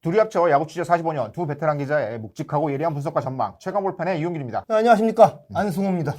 둘이 합쳐 야구 취재 45년 두 베테랑 기자의 묵직하고 예리한 분석과 전망 최강 볼펜의 이용길입니다. 네, 안녕하십니까. 안승호입니다.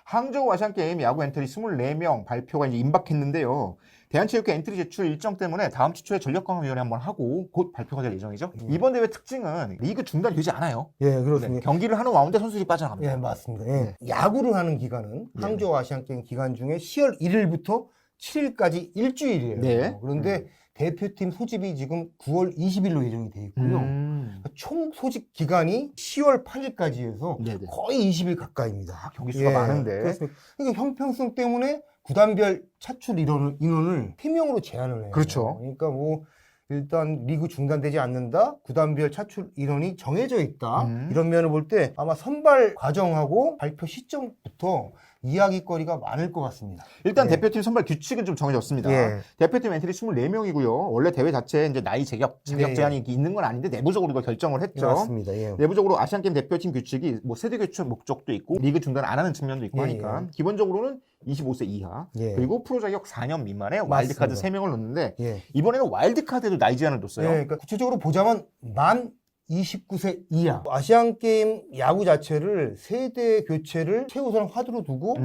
항저우 아시안게임 야구 엔트리 24명 발표가 이제 임박했는데요. 대한체육회 엔트리 제출 일정 때문에 다음 주 초에 전력강화위원회 한번 하고 곧 발표가 될 예정이죠. 이번 대회 특징은 리그 중단되지 않아요. 예, 네, 그렇습니다. 경기를 하는 와운데 선수들이 빠져나갑니다. 예, 맞습니다. 예. 야구를 하는 기간은 항저우 아시안게임 기간 중에 10월 1일부터 7일까지 일주일이에요. 네. 그런데 대표팀 소집이 지금 9월 20일로 예정이 돼 있고요. 그러니까 총 소집 기간이 10월 8일까지 해서 네네. 거의 20일 가까이입니다. 경기 수가 많은데. 그렇습니다. 그러니까 형평성 때문에 구단별 차출 인원을 3명으로 제한을 해요. 그렇죠. 그러니까 뭐 일단 리그 중단되지 않는다. 구단별 차출 인원이 정해져 있다. 이런 면을 볼 때 아마 선발 과정하고 발표 시점부터 이야기거리가 많을 것 같습니다. 일단 예. 대표팀 선발 규칙은 좀 정해졌습니다. 예. 대표팀 엔트리 24명이고요. 원래 대회 자체에 이제 나이 자격 예. 제한이 있는 건 아닌데 내부적으로 이거 결정을 했죠. 맞습니다. 예. 내부적으로 아시안게임 대표팀 규칙이 뭐 세대 교체 목적도 있고 리그 중단 안 하는 측면도 있고 예, 하니까 기본적으로는 25세 이하 예. 그리고 프로 자격 4년 미만의 와일드카드 맞습니다. 3명을 넣는데 예. 이번에는 와일드카드에도 나이 제한을 뒀어요. 예, 그러니까 구체적으로 보자면 만 29세 이하 아시안게임 야구 자체를 세대 교체를 최우선 화두로 두고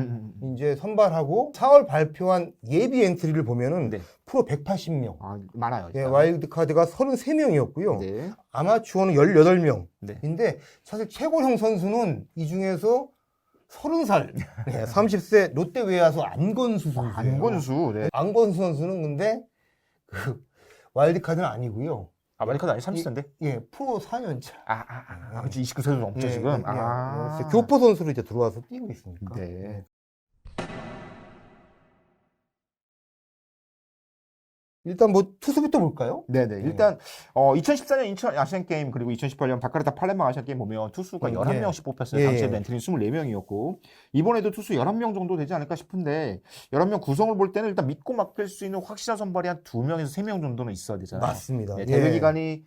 이제 선발하고 4월 발표한 예비 엔트리를 보면은 네. 프로 180명, 아, 많아요. 예, 일단. 와일드카드가 33명이었고요. 네. 아마추어는 18명인데 네. 사실 최고령 선수는 이 중에서 30살, 네, 30세 롯데 외야수 안건수 선수예요. 안건수. 네. 안건수 선수는 근데 그 와일드카드는 아니고요. 아, 와일드카드 아니 30세인데? 예, 프로 4년차. 그렇지. 29세도 넘죠, 지금. 예, 교포 선수로 이제 들어와서 뛰고 있으니까. 네. 일단 뭐 투수부터 볼까요? 네네. 일단 2014년 인천 아시안게임 그리고 2018년 바카르타 팔렘방 아시안게임 보면 투수가 11명씩 뽑혔어요. 예, 당시에 예. 엔트리는 24명이었고 이번에도 투수 11명 정도 되지 않을까 싶은데 11명 구성을 볼 때는 일단 믿고 맡길 수 있는 확실한 선발이 한 2명에서 3명 정도는 있어야 되잖아요. 맞습니다. 네, 대회 기간이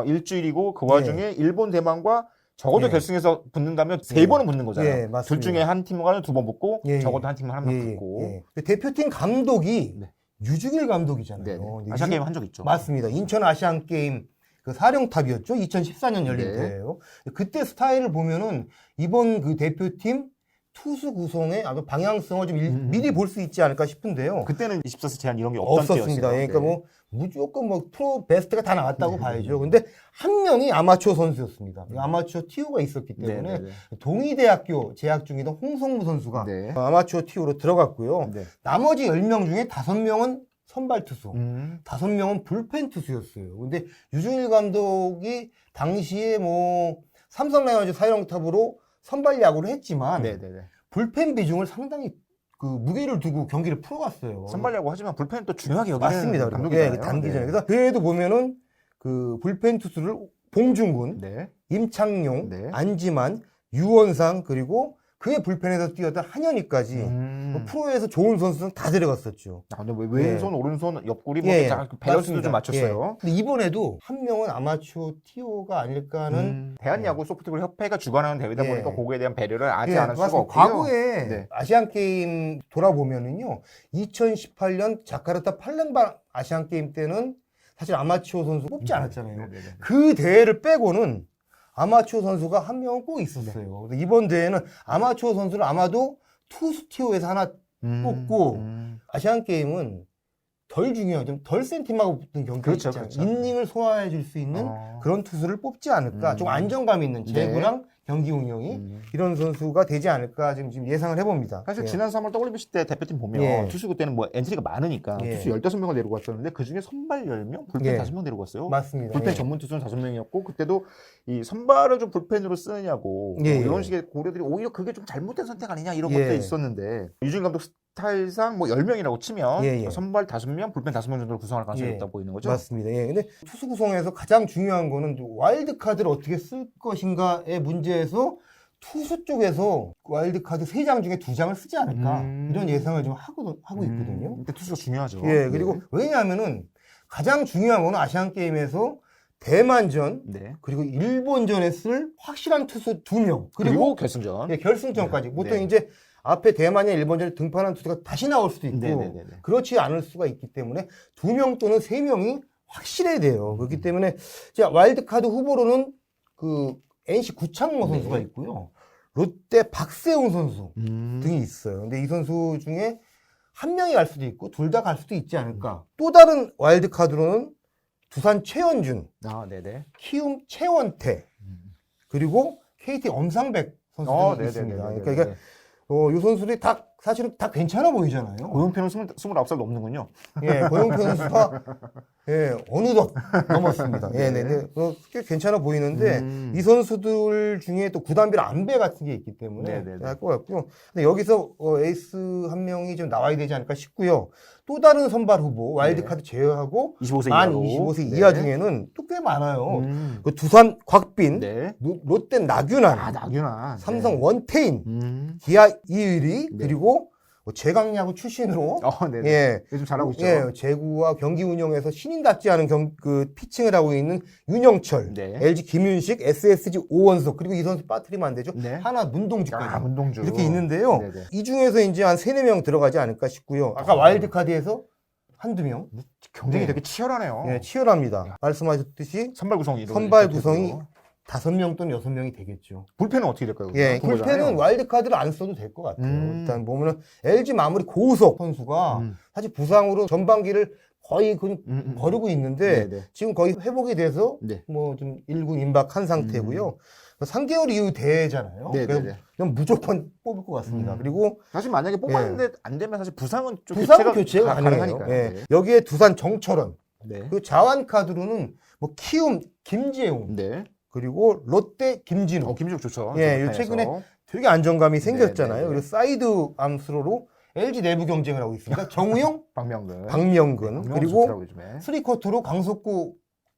일주일이고 그 와중에 일본 대만과 적어도 예. 결승에서 붙는다면 3번은 붙는 거잖아요. 예, 맞습니다. 둘 중에 한 팀과는 2번 붙고 예, 적어도 한 팀은 한 명 예, 붙고 예. 대표팀 감독이 네. 유중일 감독이잖아요. 네네. 근데 아시안게임 한 적 있죠. 맞습니다. 인천 아시안게임 그 사령탑이었죠. 2014년 열린 네. 대회예요. 그때 스타일을 보면은 이번 그 대표팀 투수 구성의 아주 방향성을 좀 미리 볼 수 있지 않을까 싶은데요. 그때는 24세 제한 이런 게 없던 없었습니다. 때였어요. 그러니까 네. 뭐 무조건 뭐 프로 베스트가 다 나왔다고 봐야죠. 근데 한 명이 아마추어 선수였습니다. 아마추어 TO가 있었기 때문에 네네네. 동의대학교 재학 중이던 홍성무 선수가 네. 아마추어 TO로 들어갔고요. 네. 나머지 10명 중에 5명은 선발 투수, 음. 5명은 불펜 투수였어요. 근데 유중일 감독이 당시에 뭐 삼성 라이온즈 사령탑으로 선발 야구를 했지만 네네네. 불펜 비중을 상당히 그 무게를 두고 경기를 풀어갔어요. 선발야구 하지만 불펜은 또 중요하게 여기는 맞습니다. 감독이잖아요. 예, 단기전에. 네. 그래서 그에도 보면은 그 불펜 투수를 봉중근, 네. 임창용, 네. 안지만, 유원상 그리고 그의 불펜에서 뛰었던 한현희까지 뭐 프로에서 좋은 선수는 다 데려갔었죠. 근데 왼손, 오른손, 옆구리 뭐 예, 밸런스도 좀 맞습니다. 맞췄어요. 예. 근데 이번에도 한 명은 아마추어 TO가 아닐까 하는 대한야구 소프트볼 협회가 주관하는 대회다 예. 보니까 거기에 대한 배려를 하지 예, 않을 수가 맞습니다. 없고요. 과거에 네. 아시안게임 돌아보면은요, 2018년 자카르타 팔렘방 아시안게임 때는 사실 아마추어 선수 뽑지 않았잖아요. 네네네. 그 대회를 빼고는 아마추어 선수가 한 명은 꼭 있었어요. 근데 이번 대회는 아마추어 선수를 아마도 투수 티오에서 하나 뽑고 아시안게임은 덜 중요한, 좀 덜 센 팀하고 붙는 경기 그렇죠, 있잖아요. 그렇죠. 인닝을 소화해 줄 수 있는 그런 투수를 뽑지 않을까. 좀 안정감 있는 제구랑 경기 운영이 이런 선수가 되지 않을까 지금 예상을 해봅니다. 사실 예. 지난 3월 WBC 때 대표팀 보면 예. 투수 그때는 뭐 엔트리가 많으니까 예. 투수 15명을 데리고 왔었는데 그중에 선발 10명, 불펜 예. 5명 데리고 왔어요. 맞습니다. 불펜 예. 전문 투수는 5명이었고 그때도 이 선발을 좀 불펜으로 쓰느냐고 예, 뭐 예. 이런 식의 고려들이 오히려 그게 좀 잘못된 선택 아니냐 이런 예. 것도 있었는데 유진 감독 스타일상 뭐 10명이라고 치면 예, 예. 선발 5명, 불펜 5명 정도로 구성할 가능성이 예. 있다 보이는 거죠. 맞습니다. 예. 근데 투수 구성에서 가장 중요한 거는 와일드 카드를 어떻게 쓸 것인가의 문제에서 투수 쪽에서 와일드 카드 3장 중에 2장을 쓰지 않을까 이런 예상을 좀 하고 있거든요. 근데 투수가 중요하죠. 예. 그리고 네. 왜냐하면은 가장 중요한 거는 아시안 게임에서 대만전 네. 그리고 일본전에 쓸 확실한 투수 2명 그리고 결승전. 예, 결승전까지 보통 네. 이제 앞에 대만이나 일본전에 등판한 투수가 다시 나올 수도 있고 네네네. 그렇지 않을 수가 있기 때문에 2명 또는 3명이 확실해야 돼요. 그렇기 때문에 자, 와일드카드 후보로는 그 NC 구창모 선수가 있고요. 롯데 박세웅 선수 등이 있어요. 근데 이 선수 중에 한 명이 갈 수도 있고 둘 다 갈 수도 있지 않을까. 또 다른 와일드카드로는 두산 최원준, 아, 네네. 키움 최원태, 그리고 KT 엄상백 선수들이 있습니다. 그러니까 이게 이 선수들이 사실은 다 괜찮아 보이잖아요. 고용표는 29살 넘는군요. 예, 고영표 선수가 예, 어느덧 넘었습니다. 예, 네. 꽤 괜찮아 보이는데 이 선수들 중에 또 구단별 안배 같은 게 있기 때문에 할 것 같고요. 근데 여기서 에이스 한 명이 좀 나와야 되지 않을까 싶고요. 또 다른 선발 후보 와일드카드 제외하고 25세 만 이하로. 25세 네. 이하 중에는 또 꽤 많아요. 그 두산 곽빈, 네. 롯데 나균환, 아, 나균아. 삼성 원태인, 기아 이의리 그리고 뭐 제강야구 출신으로 네네. 예, 요즘 잘하고 있죠. 예, 제구와 경기 운영에서 신인답지 않은 그 피칭을 하고 있는 윤영철, 네. LG 김윤식, SSG 오원석 그리고 이 선수 빠뜨리면 안 되죠. 네. 하나 문동주까지 문동주. 이렇게 있는데요. 네네. 이 중에서 이제 한 3-4명 들어가지 않을까 싶고요. 아까 와일드카드에서 한두 명 경쟁이 네. 되게 치열하네요. 예, 치열합니다. 말씀하셨듯이 선발 구성이 선발 구성이 5명 또는 6명이 되겠죠. 불펜은 어떻게 될까요? 예, 그런 불펜은 거잖아요. 와일드카드를 안 써도 될 것 같아요. 일단 보면은 LG 마무리 고우석 선수가 사실 부상으로 전반기를 거의 거르고 있는데 네네. 지금 거의 회복이 돼서 네. 뭐 좀 1군 임박한 상태고요. 3개월 이후 대회잖아요. 네네네. 그래서 그냥 무조건 뽑을 것 같습니다. 그리고 사실 만약에 뽑았는데 안 되면 사실 부상은 좀 부상 교체가 가능해요. 가능하니까. 예. 네. 여기에 두산 정철원, 네. 그 자완 카드로는 뭐 키움 김재웅, 네. 그리고 롯데 김진우. 김주욱 좋죠. 예, 요 최근에 되게 안정감이 생겼잖아요. 네네네. 그리고 사이드 암스로로 LG 내부 경쟁을 하고 있습니다. 정우영, 박명근. 박명근, 그리고 좋더라고요, 요즘에. 3쿼터로 강석구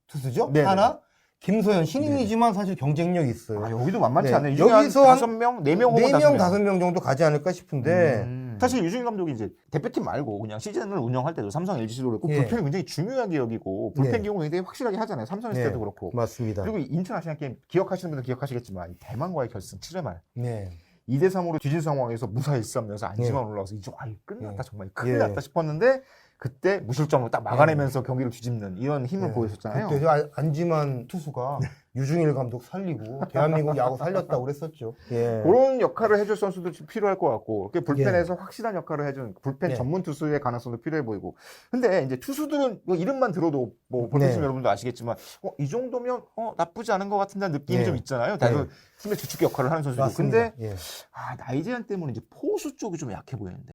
투수죠. 네네. 하나, 김소연 신인이지만 사실 경쟁력이 있어요. 아, 여기도 만만치 네. 않네요. 이 중에 여기서 한 5명, 4명 혹은 4명, 5명. 5명 정도 가지 않을까 싶은데 사실 유승민 감독이 이제 대표팀 말고 그냥 시즌을 운영할 때도 삼성 LG도 그렇고 예. 불펜을 굉장히 중요하게 여기고 불펜 네. 기용을 굉장히 확실하게 하잖아요. 삼성 했을 네. 때도 그렇고. 맞습니다. 그리고 인천 아시안 게임 기억하시는 분들 기억하시겠지만 대만과의 결승 7회 말 네. 2대3으로 뒤진 상황에서 무사일수하면서 안심만 올라와서 이제 끝났다 정말 큰일 났다 싶었는데 그때 무실점으로 딱 막아내면서 경기를 뒤집는 이런 힘을 보여줬잖아요. 그때 안지만 투수가 유중일 감독 살리고 대한민국 야구 살렸다고 그랬었죠. 예. 그런 역할을 해줄 선수도 좀 필요할 것 같고 이렇게 불펜에서 확실한 역할을 해준 불펜 예. 전문 투수의 가능성도 필요해 보이고 근데 이제 투수들은 뭐 이름만 들어도 뭐 볼펜 네. 여러분도 아시겠지만 이 정도면 나쁘지 않은 것 같은데 느낌이 네. 좀 있잖아요. 네. 그 팀의 주축 역할을 하는 선수도 맞습니다. 근데 예. 나이 제한 때문에 이제 포수 쪽이 좀 약해 보이는데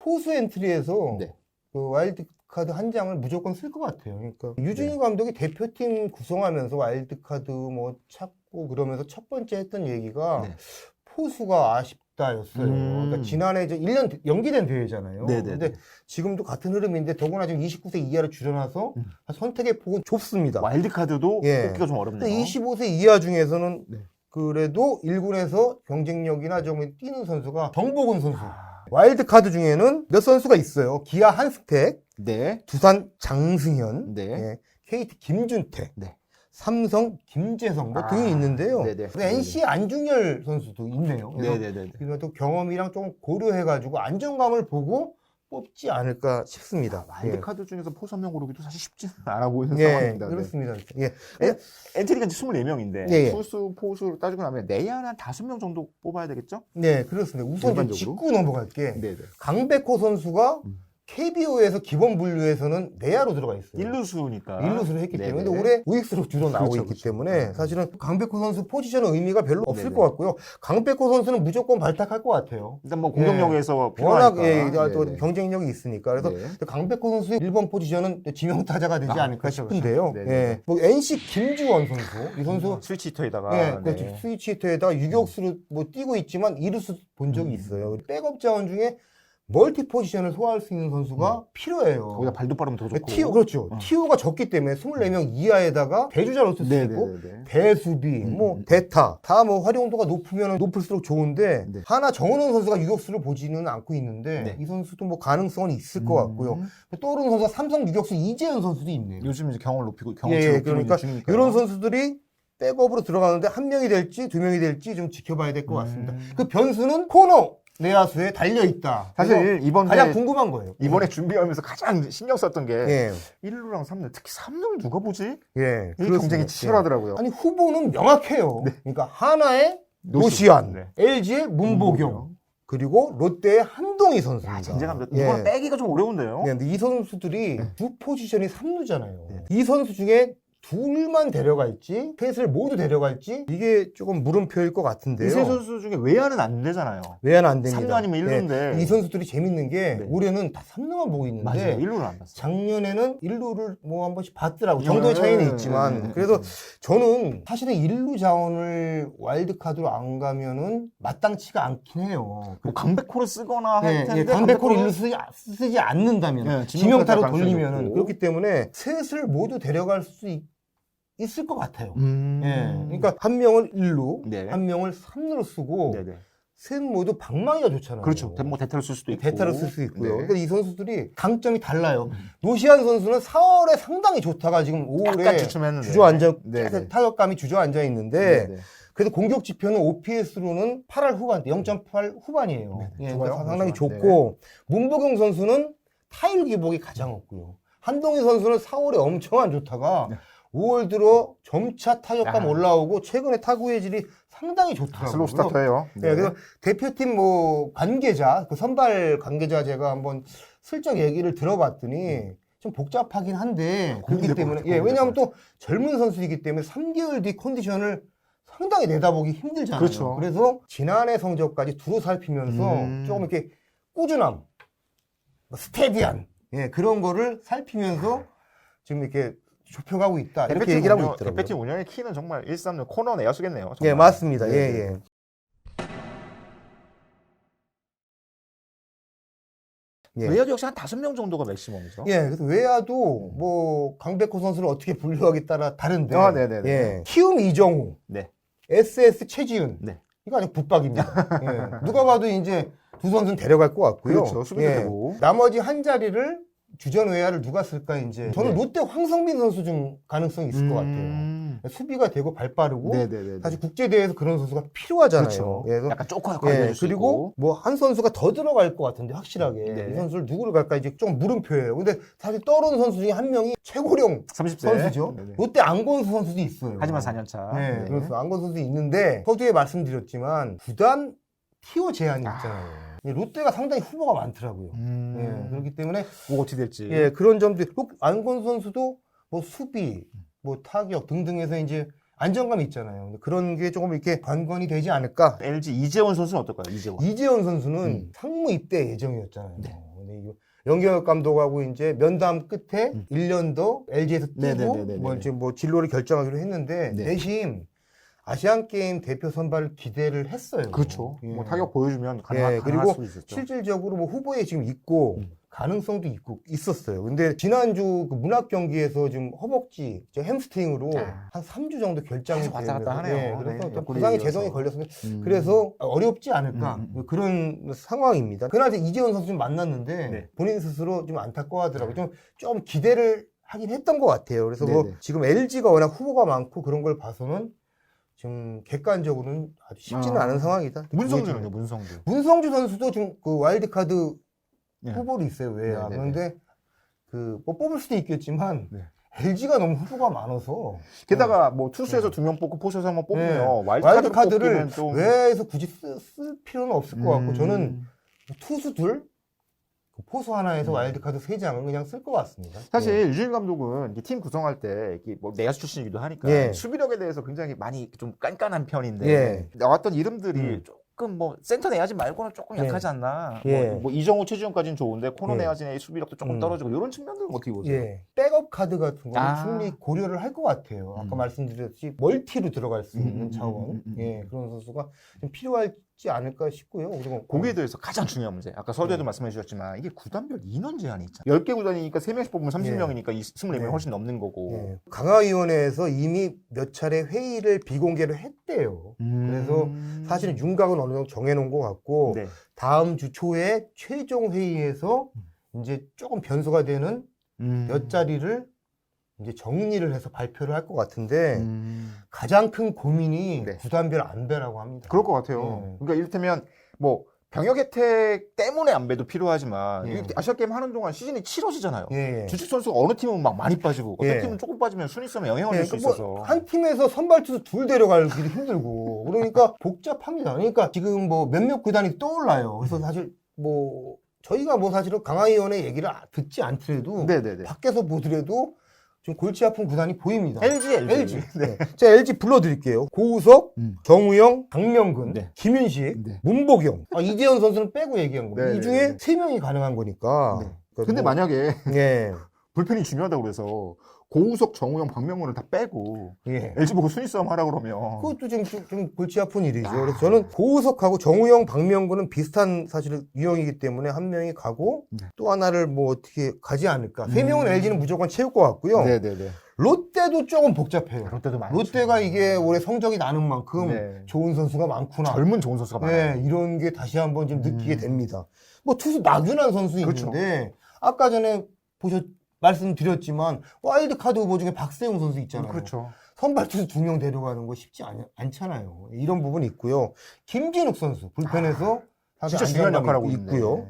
포수 엔트리에서 네. 그 와일드카드 한 장을 무조건 쓸 것 같아요. 그러니까 유진일 감독이 대표팀 구성하면서 와일드카드 뭐 찾고 그러면서 첫 번째 했던 얘기가 네. 포수가 아쉽다였어요. 그러니까 지난해 이제 1년 연기된 대회잖아요. 네네네. 근데 지금도 같은 흐름인데 더구나 지금 29세 이하를 줄여놔서 선택의 폭은 좁습니다. 와일드카드도 예. 뽑기가 좀 어렵네요. 25세 이하 중에서는 네. 그래도 1군에서 경쟁력이나 좀 뛰는 선수가 정복은 선수. 와일드카드 중에는 몇 선수가 있어요. 기아 한스택, 네. 두산 장승현, 네. 예, KT 김준택, 네. 삼성 김재성 뭐 등이 있는데요. 네네. 그리고 NC 안중열 선수도 있네요. 그래서 네네네. 이런 또 경험이랑 좀 고려해가지고 안정감을 보고 뽑지 않을까 싶습니다. 와일드카드 중에서 포수 한 명 고르기도 사실 쉽지는 않아 보이는 예, 상황입니다. 네. 그렇습니다. 예. 엔트리가 이제 24명인데 예, 예. 투수, 포수를 따지고 나면 내야는 한 5명 정도 뽑아야 되겠죠? 네, 그렇습니다. 우선 좀 일반적으로? 짚고 넘어갈게. 네네. 강백호 선수가 KBO에서 기본 분류에서는 내야로 들어가 있어요. 1루수니까. 일루수를 했기 때문에. 네네. 근데 올해 우익수로 주로 나오고 그렇죠, 있기 그렇죠. 때문에 네. 사실은 강백호 선수 포지션은 의미가 별로 없을 네네. 것 같고요. 강백호 선수는 무조건 발탁할 것 같아요. 일단 뭐 공격력에서 워낙 필요하니까. 또 네네. 경쟁력이 있으니까. 그래서 네. 강백호 선수의 1번 포지션은 지명타자가 되지 않을까 그렇죠, 싶은데요. 그렇죠. 네네. 예. 뭐 NC 김주원 선수. 이 선수 스위치 히터에다가. 예, 그렇죠. 스위치 히터에다가 유격수로 뭐 뛰고 있지만 이루수 본 적이 있어요. 백업 자원 중에 멀티 포지션을 소화할 수 있는 선수가 필요해요. 거기다 발도 빠르면 더 좋고. 티오, 그렇죠. 티오가 적기 때문에 24명 이하에다가 대주자로 쓸 수 있고, 네네네. 대수비, 뭐, 대타, 다 뭐 활용도가 높으면 높을수록 좋은데, 네. 하나 정은원 선수가 유격수를 보지는 않고 있는데, 네. 이 선수도 뭐 가능성은 있을 것 같고요. 떠오르는 선수가 삼성 유격수 이재현 선수도 있네요. 요즘 이제 경험을 높이고 경험치를 예, 높이고 그러니까 있는 중이니까요. 이런 선수들이 백업으로 들어가는데 한 명이 될지 두 명이 될지 좀 지켜봐야 될 것 같습니다. 그 변수는 코너 내야수에 달려 있다. 사실 이번에 가장 궁금한 거예요. 이번에 준비하면서 가장 신경 썼던 게 예, 1루랑 3루, 특히 3루를 누가 보지? 예, 이 그렇습니다. 경쟁이 치열하더라고요. 아니 후보는 명확해요. 그러니까 하나의 노시안, 네. LG의 문보경, 그리고 롯데의 한동희 선수입니다. 야, 진짜감. 예. 이거는 빼기가 좀 어려운데요. 네, 근데 이 선수들이 두 포지션이 3루잖아요. 네. 이 선수 중에 둘만 데려갈지, 셋을 모두 데려갈지, 이게 조금 물음표일 것 같은데요. 이세 선수 중에 외야는 안 되잖아요. 외야는 안 됩니다. 3루 아니면 1루인데. 이 선수들이 재밌는 게 네. 올해는 다 3루만 보고 있는데 맞아요. 1루는 안 봤어요. 작년에는 1루를 뭐 한 번씩 봤더라고. 정도의 차이는 있지만. 네. 그래서 저는 사실은 1루 자원을 와일드카드로 안 가면은 마땅치가 않긴 해요. 뭐 강백호를 쓰거나 할 예, 텐데 강백호를 1루 쓰지 않는다면 네, 지명타로 가능성이 돌리면은 있고. 그렇기 때문에 셋을 모두 데려갈 수 있을 것 같아요. 예, 그러니까 한 명을 1루, 네. 한 명을 3루로 쓰고 네네. 셋 모두 방망이가 좋잖아요. 그렇죠. 뭐 대타를 쓸 수도 있고. 대타를 쓸 수 있고요. 네. 그러니까 이 선수들이 강점이 달라요. 노시안 선수는 4월에 상당히 좋다가 지금 5월에 약간 주춤했는데. 주저앉아 네네. 타격감이 주저앉아 있는데 네네. 그래도 공격 지표는 OPS로는 8할 후반, 0.8 후반이에요. 예, 좋아요. 그러니까 상당히 좋아요. 좋고 문보경 선수는 타율 기복이 가장 없고요. 한동희 선수는 4월에 엄청 안 좋다가 5월 들어 점차 타격감 야. 올라오고 최근에 타구의 질이 상당히 좋더라고요. 슬로우 스타터예요. 네, 그래서 대표팀 뭐 관계자, 그 선발 관계자 제가 한번 슬쩍 얘기를 들어봤더니 좀 복잡하긴 한데 그렇기 고민될 때문에 것 같아요. 예, 왜냐하면 또 젊은 선수이기 때문에 3개월 뒤 컨디션을 상당히 내다보기 힘들잖아요. 그렇죠. 그래서 지난해 성적까지 두루 살피면서 조금 이렇게 꾸준함, 뭐 스테디한 예, 그런 거를 살피면서 지금 이렇게 좁혀가고 있다. 이렇게 얘기를 하고 있더라고요. 대표팀 운영의 키는 정말 1-3루 코너 내야수겠네요. 정말. 예, 맞습니다. 네, 예, 네. 예. 예. 외야도 역시 한 5명 정도가 맥시멈이죠. 예, 그래서 외야도 뭐 강백호 선수를 어떻게 분류하기 따라 다른데. 아, 네네네. 예. 키움 이정우, 네. SS 최지은. 네. 이거 아주 붙박입니다. 예. 누가 봐도 이제 두 선수는 데려갈 것 같고요. 그렇죠. 수비도 되고. 나머지 한 자리를 주전 외야를 누가 쓸까 이제. 저는 네. 롯데 황성빈 선수 좀 가능성이 있을 것 같아요. 수비가 되고 발 빠르고. 네네네. 사실 국제대회에서 그런 선수가 필요하잖아요. 그렇죠. 예, 그래서 약간 쪼커 역할을 예, 해줄 수 그리고 있고. 뭐 한 선수가 더 들어갈 것 같은데 확실하게 네. 이 선수를 누구를 갈까 이제 좀 물음표예요. 근데 사실 떠오르는 선수 중에 한 명이 최고령 30세 선수죠. 네네. 롯데 안건수 선수도 있어요. 하지만 4년차. 네, 그래서 안건수 선수 있는데 서두에 말씀드렸지만 구단 티오 제한이 있잖아요. 예, 롯데가 상당히 후보가 많더라고요. 예, 그렇기 때문에 뭐 어떻게 될지. 예, 그런 점들 안건수 선수도 뭐 수비, 뭐 타격 등등에서 이제 안정감이 있잖아요. 근데 그런 게 조금 이렇게 관건이 되지 않을까. LG 이재원 선수는 어떨까요? 이재원. 이재원 선수는 상무 입대 예정이었잖아요. 근데 이거 연경혁 감독하고 이제 면담 끝에 1년 더 LG에서 뛰고 네네네네네. 뭐 이제 뭐 진로를 결정하기로 했는데 네. 대신 아시안 게임 대표 선발을 기대를 했어요. 그렇죠. 예. 뭐 타격 보여주면 예, 가능할 그리고 수도 있었죠. 실질적으로 뭐 후보에 지금 있고 가능성도 있었어요. 근데 지난주 그 문학 경기에서 지금 허벅지, 햄스트링으로 한 3주 정도 결장이 계속 왔다 갔다 되면서, 하네요. 예, 그래서 네, 좀 옆구리 부상의 이어서. 제동이 걸렸어요. 그래서 어렵지 않을까 그런 상황입니다. 그날 이재원 선수 좀 만났는데 네. 본인 스스로 좀 안타까워하더라고요. 좀 기대를 하긴 했던 것 같아요. 그래서 뭐 네네. 지금 LG가 워낙 후보가 많고 그런 걸 봐서는 지금 객관적으로는 아주 쉽지는 않은 상황이다. 문성준은요, 문성준. 문성주 선수도 지금 그 와일드카드 네. 후보로 있어요. 왜야? 네네네. 그런데 그 뭐 뽑을 수도 있겠지만 네. LG가 너무 후보가 많아서 게다가 뭐 투수에서 2명 뽑고 포수에서 한번 뽑으면 네. 와일드카드를 와일드카드를 뽑기는 좀 외에서 굳이 쓸 필요는 없을 것 같고 저는 투수 둘, 그 포수 하나에서 와일드카드 3장은 그냥 쓸 것 같습니다. 사실 유진 감독은 이팀 구성할 때 이게 뭐 내야수 출신이기도 하니까 예. 수비력에 대해서 굉장히 많이 좀 깐깐한 편인데 예. 나왔던 이름들이 조금 뭐 센터 내야진 말고는 조금 예. 약하지 않나. 예. 뭐 이정우, 최지훈까지는 좋은데 코너 예. 내야진의 수비력도 조금 떨어지고 이런 측면들은 어떻게 보세요? 예. 백업 카드 같은 거는 아. 충분히 고려를 할 것 같아요. 아까 말씀드렸듯이 멀티로 들어갈 수 있는 자원. 예, 그런 선수가 좀 필요할지 있지 않을까 싶고요. 그리고 거기에 대해서 가장 중요한 문제. 아까 서두에도 말씀해 주셨지만 이게 구단별 인원 제한이 있잖아요. 10개 구단이니까 3명씩 뽑으면 30명이니까 24명이 훨씬 넘는 거고. 강화위원회에서 이미 몇 차례 회의를 비공개로 했대요. 그래서 사실은 윤곽은 어느 정도 정해놓은 것 같고 네. 다음 주 초에 최종 회의에서 이제 조금 변수가 되는 몇 자리를 이제 정리를 해서 발표를 할 것 같은데 가장 큰 고민이 네. 구단별 안배라고 합니다. 그럴 것 같아요. 그러니까 이를테면 뭐 병역 혜택 때문에 안배도 필요하지만 아시아 게임 하는 동안 시즌이 치러지잖아요. 주축 선수가 어느 팀은 막 많이 빠지고 어떤 팀은 조금 빠지면 순위 싸움에 영향을 줄 수 있어서 한 팀에서 선발 투수 둘 데려가기도 힘들고 그러니까 복잡합니다. 그러니까 지금 뭐 몇몇 구단이 떠올라요. 그래서 사실 뭐 저희가 뭐 사실은 강화위원회 얘기를 듣지 않더라도 네네네. 밖에서 보더라도 좀 골치 아픈 구단이 보입니다. LG. 네. 제가 LG 불러드릴게요. 고우석, 정우영, 박명근, 네. 김윤식, 네. 문보경. 이재현 선수는 빼고 얘기한 겁니다. 네, 이 중에 네. 3명이 가능한 거니까. 네. 근데 만약에 예. 불펜이 중요하다고 그래서 고우석, 정우영, 박명훈을 다 빼고 LG 보고 순위 싸움 하라 그러면 그것도 좀 골치 아픈 일이죠. 그래서 저는 고우석하고 정우영, 박명근은 비슷한 사실 유형이기 때문에 한 명이 가고 또 하나를 뭐 어떻게 가지 않을까. 3명은 LG는 무조건 채울 것 같고요. 네네네. 롯데도 조금 복잡해요. 롯데도 많죠. 롯데가 이게 올해 성적이 나는 만큼 좋은 선수가 많구나. 젊은 좋은 선수가 많아요. 이런 게 다시 한번 좀 느끼게 됩니다. 뭐 투수 나균환 선수 있는데 아까 전에 말씀드렸지만 와일드카드 후보 중에 박세웅 선수 있잖아요. 그렇죠. 선발 투수 2명 데려가는 거 쉽지 않잖아요. 이런 부분이 있고요. 김진욱 선수 불펜에서 사실 진짜 중요한 역할을 하고 있고요.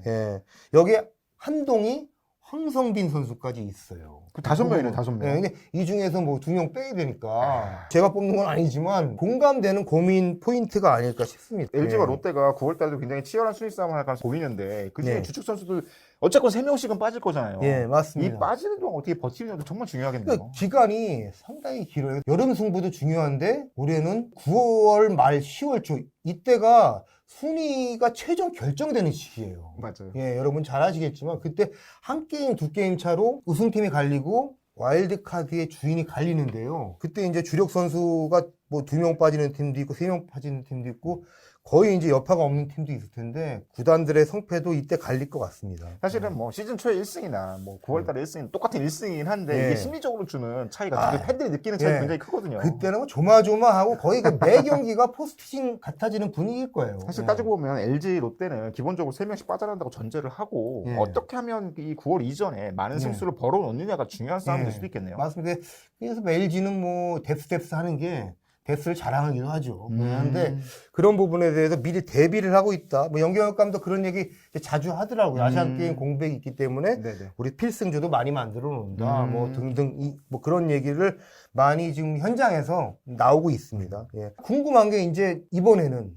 여기에 한동희, 황성빈 선수까지 있어요. 그 5명이네, 5명. 근데 이 중에서 뭐 2명 빼야 되니까 제가 뽑는 건 아니지만 공감되는 고민 포인트가 아닐까 싶습니다. LG와 롯데가 9월 달에도 굉장히 치열한 순위 싸움을 할 가능성이 보이는데 그중에 주축 선수들 어쨌건 3명씩은 빠질 거잖아요. 맞습니다. 이 빠지는 동안 어떻게 버티느냐도 정말 중요하겠네요. 그러니까 기간이 상당히 길어요. 여름 승부도 중요한데 올해는 9월 말 10월 초 이때가 순위가 최종 결정되는 시기예요. 맞아요. 여러분 잘 아시겠지만 그때 한 게임, 2게임 차로 우승팀이 갈리고 와일드카드의 주인이 갈리는데요. 그때 이제 주력 선수가 뭐 2명 빠지는 팀도 있고 3명 빠지는 팀도 있고 거의 이제 여파가 없는 팀도 있을 텐데 구단들의 성패도 이때 갈릴 것 같습니다. 사실은 뭐 시즌 초에 1승이나 뭐 9월 달에 1승이 똑같은 1승이긴 한데 이게 심리적으로 주는 차이가 팬들이 느끼는 차이가 굉장히 크거든요. 그때는 뭐 조마조마하고 거의 그 매 경기가 포스트시즌 같아지는 분위기일 거예요. 사실 따지고 보면 LG, 롯데는 기본적으로 3명씩 빠져나간다고 전제를 하고 어떻게 하면 이 9월 이전에 많은 승수를 벌어놓느냐가 중요한 싸움이 될 수도 있겠네요. 맞습니다. 그래서 LG는 뭐 뎁스 하는 게 뎁스를 자랑하기도 하죠. 그런데 그런 부분에 대해서 미리 대비를 하고 있다. 뭐 연경혁 감독 그런 얘기 자주 하더라고요. 아시안게임 공백이 있기 때문에 우리 필승조도 많이 만들어 놓는다. 뭐 등등 뭐 그런 얘기를 많이 지금 현장에서 나오고 있습니다. 궁금한 게 이제 이번에는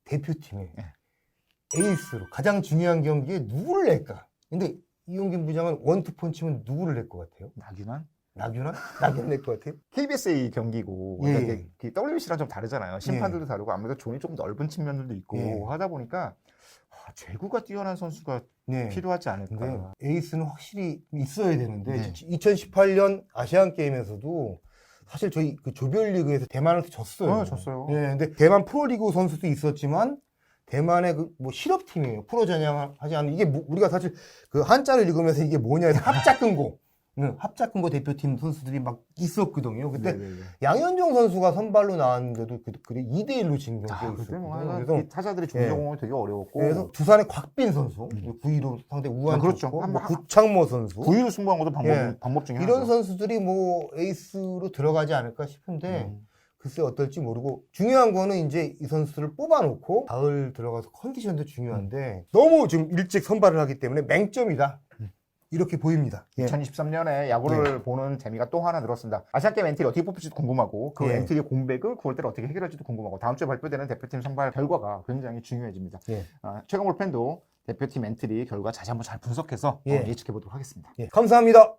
대표팀에 에이스로 가장 중요한 경기에 누구를 낼까? 근데 이용균 부장은 원투펀치면 누구를 낼 것 같아요? 나균환 낼 것 같아요? KBSA 경기고 WBC랑 좀 다르잖아요. 심판들도 다르고 아무래도 존이 좀 넓은 측면들도 있고 하다 보니까 제구가 뛰어난 선수가 필요하지 않을까. 에이스는 확실히 있어야 되는데 2018년 아시안게임에서도 사실 저희 그 조별리그에서 대만한테 졌어요. 졌어요. 근데 대만 프로리그 선수도 있었지만 대만의 그 뭐 실업팀이에요. 프로 전향하지 않는 이게 우리가 사실 그 한자를 읽으면서 이게 뭐냐 해서 합작근고 합작근고 대표팀 선수들이 막 있었거든요. 그때 양현종 선수가 선발로 나왔는데도 그래 2대1로 진 경기가 있었거든요. 그래서 타자들이 중정공이 되게 어려웠고 그래서 두산의 곽빈 선수 9위로 상대 우한 그렇죠. 뭐 구창모 선수 9위로 승부한 것도 방법 중에 이런 하나죠. 선수들이 뭐 에이스로 들어가지 않을까 싶은데 글쎄 어떨지 모르고 중요한 거는 이제 이 선수를 뽑아놓고 가을 들어가서 컨디션도 중요한데 너무 지금 일찍 선발을 하기 때문에 맹점이다. 이렇게 보입니다. 2023년에 야구를 보는 재미가 또 하나 늘었습니다. 아시안게임 엔트리 어떻게 뽑힐지도 궁금하고 그 엔트리의 공백을 9월 달에 어떻게 해결할지도 궁금하고 다음 주에 발표되는 대표팀 선발 결과가 굉장히 중요해집니다. 최강볼 팬도 대표팀 엔트리 결과 다시 한번 잘 분석해서 예측해 보도록 하겠습니다. 감사합니다.